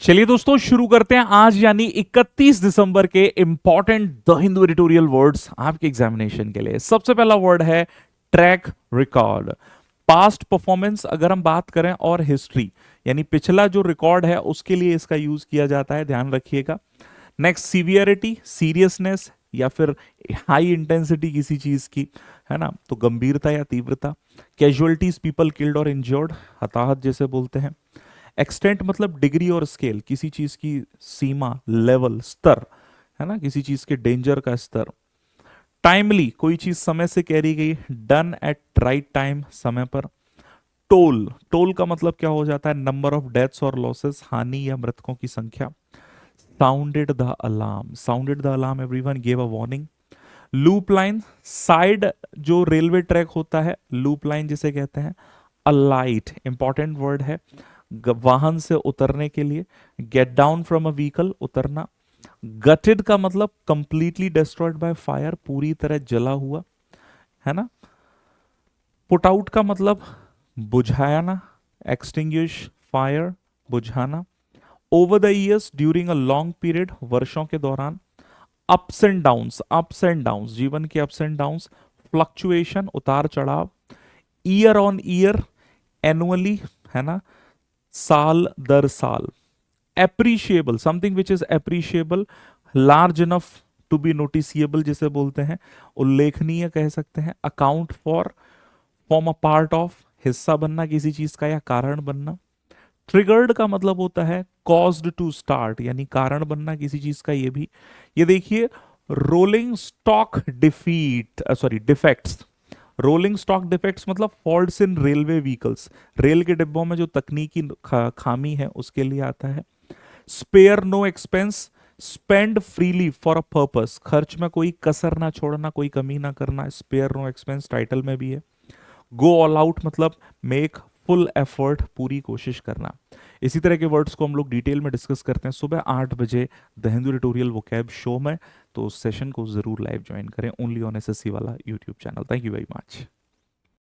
चलिए दोस्तों शुरू करते हैं आज यानी 31 दिसंबर के important the Hindu editorial words आपके एग्जामिनेशन के लिए। सबसे पहला वर्ड है ट्रैक रिकॉर्ड। पास्ट परफॉर्मेंस अगर हम बात करें और हिस्ट्री यानी पिछला जो रिकॉर्ड है उसके लिए इसका यूज किया जाता है, ध्यान रखिएगा। नेक्स्ट सीवियरिटी, सीरियसनेस या फिर हाई इंटेंसिटी किसी चीज की, है ना, तो गंभीरता या तीव्रता। कैजुअलिटीज, पीपल किल्ड और इंजर्ड, हताहत जैसे बोलते हैं। एक्सटेंट मतलब डिग्री और स्केल, किसी चीज की सीमा, लेवल, स्तर, है ना, किसी चीज के डेंजर का स्तर। टाइमली, कोई चीज समय से करी गई, डन एट राइट टाइम, समय पर। टोल, टोल का मतलब क्या हो जाता है, नंबर ऑफ डेथ्स और लॉसेस, हानि या मृतकों की संख्या। Sounded the alarm, sounded the alarm, everyone gave a warning. Loop line, side जो रेलवे ट्रैक होता है, लूप लाइन जिसे कहते हैं। अलाइट, इंपॉर्टेंट वर्ड है, वाहन से उतरने के लिए। Get down from a vehicle, उतरना। गटेड का मतलब कंप्लीटली डिस्ट्रॉयड बाय फायर, पूरी तरह जला हुआ, है ना। पुट आउट का मतलब बुझाना, एक्सटिंग्विश फायर, बुझाना। Over the years, during a long period, वर्षों के दौरान। Ups and downs, ups and downs, जीवन के अप्स एंड डाउन्स। फ्लक्चुएशन, उतार चढ़ाव। ईयर ऑन ईयर, एनुअली, है ना, साल दर साल। Appreciable, something which is appreciable, large enough to be noticeable जिसे बोलते हैं, उल्लेखनीय कह सकते हैं। Account for, form a part of, हिस्सा बनना किसी चीज का या कारण बनना। ट्रिगर्ड का मतलब होता है कॉज्ड टू स्टार्ट, यानी कारण बनना किसी चीज का। ये भी, ये देखिए, rolling stock defeat, sorry defects. Rolling stock defects मतलब faults in railway vehicles, rail के डिब्बों में जो तकनीकी खामी है उसके लिए आता है। Spare no expense, spend freely for a purpose, खर्च में कोई कसर ना छोड़ना, कोई कमी ना करना, स्पेयर नो एक्सपेंस टाइटल में भी है। गो ऑल आउट मतलब मेक फुल एफर्ट, पूरी कोशिश करना। इसी तरह के वर्ड्स को हम लोग डिटेल में डिस्कस करते हैं सुबह 8 बजे the Hindu tutorial vocab show में। तो उस सेशन को जरूर लाइव ज्वाइन करें, ओनली ऑन एसएससी वाला YouTube channel. Thank you very much.